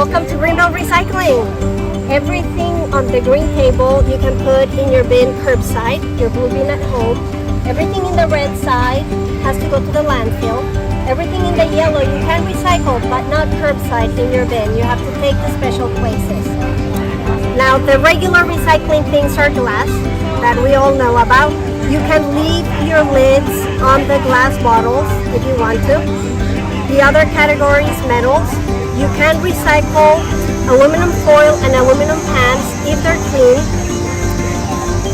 Welcome to Greenbelt Recycling. Everything on the green table you can put in your bin curbside, your blue bin at home. Everything in the red side has to go to the landfill. Everything in the yellow you can recycle, but not curbside in your bin. You have to take the special places. Now the regular recycling things are glass that we all know about. You can leave your lids on the glass bottles if you want to. The other category is metals. You can recycle aluminum foil and aluminum pans if they're clean.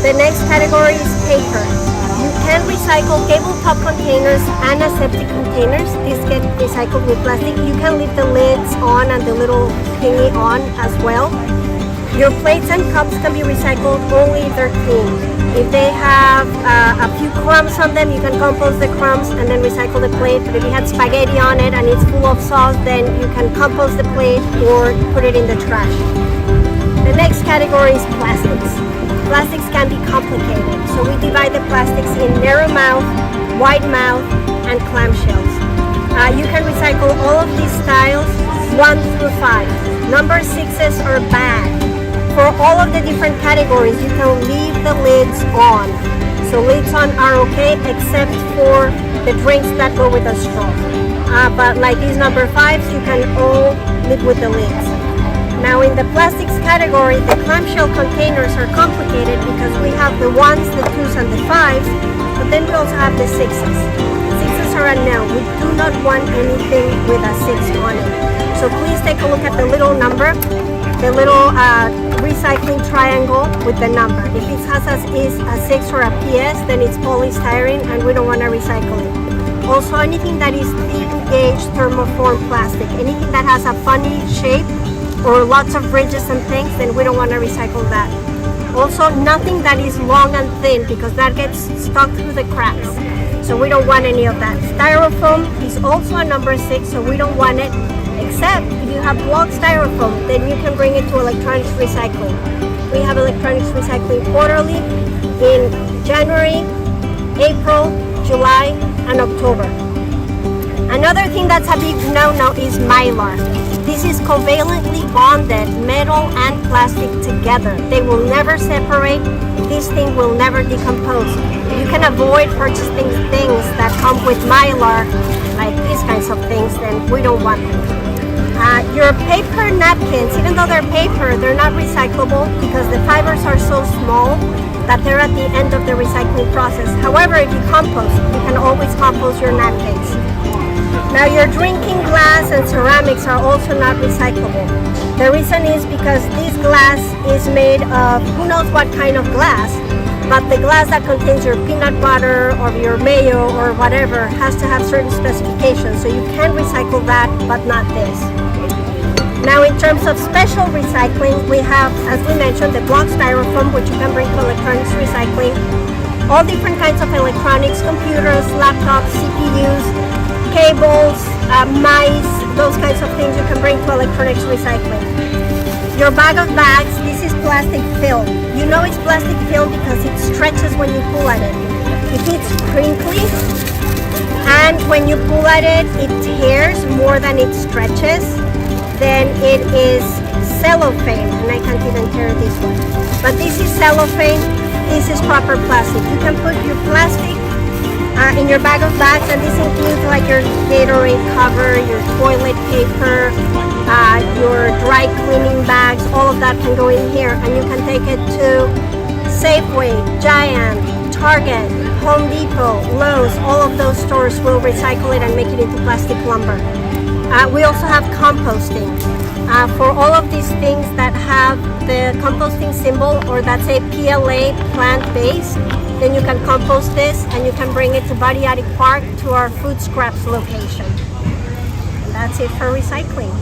The next category is paper. You can recycle tabletop containers and aseptic containers. These get recycled with plastic. You can leave the lids on and the little thingy on as well. Your plates and cups can be recycled only if they're clean. If they have a few crumbs on them, you can compost the crumbs and then recycle the plate. But if you had spaghetti on it and it's full of sauce, then you can compost the plate or put it in the trash. The next category is plastics. Plastics can be complicated, so we divide the plastics in narrow mouth, wide mouth, and clamshells. You can recycle all of these styles 1 through 5. Number 6s are bad. For all of the different categories, you can leave the lids on. So lids on are okay, except for the drinks that go with a straw. But like these number 5s, you can all live with the lids. Now in the plastics category, the clamshell containers are complicated because we have the 1s, the 2s, and the 5s, but then we also have the 6s. 6s are a no. We do not want anything with a 6 on it. So please take a look at the little number, the little recycling triangle with the number. If it has a 6 or a PS, then it's polystyrene and we don't want to recycle it. Also, anything that is thin gauge thermoform plastic, anything that has a funny shape or lots of ridges and things, then we don't want to recycle that. Also, nothing that is long and thin because that gets stuck through the cracks. So we don't want any of that. Styrofoam is also a number 6, so we don't want it. Except if you have block styrofoam, then you can bring it to electronics recycling. We have electronics recycling quarterly in January, April, July, and October. Another thing that's a big no-no is mylar. This is covalently bonded metal and plastic together. They will never separate. This thing will never decompose. If you can avoid purchasing things that come with mylar, like these kinds of things, then we don't want them. Your paper napkins, even though they're paper, they're not recyclable because the fibers are so small that they're at the end of the recycling process. However, if you compost, you can always compost your napkins. Now your drinking glass and ceramics are also not recyclable. The reason is because this glass is made of who knows what kind of glass, but the glass that contains your peanut butter or your mayo or whatever has to have certain specifications, so you can recycle that, but not this. Now in terms of special recycling, we have, as we mentioned, the block styrofoam, which you can bring to electronics recycling. All different kinds of electronics, computers, laptops, CPUs, cables, mice, those kinds of things you can bring to electronics recycling. Your bag of bags, this is plastic film. You know it's plastic film because it stretches when you pull at it. If it's crinkly and when you pull at it, it tears more than it stretches, then it is cellophane, and I can't even tear this one. But this is cellophane, this is proper plastic. You can put your plastic in your bag of bags, and this includes like your Gatorade cover, your toilet paper, your dry cleaning bags, all of that can go in here, and you can take it to Safeway, Giant, Target, Home Depot, Lowe's. All of those stores will recycle it and make it into plastic lumber. We also have composting. For all of these things that have the composting symbol or that say PLA, plant-based, then you can compost this and you can bring it to Bariatric Park to our food scraps location. And that's it for recycling.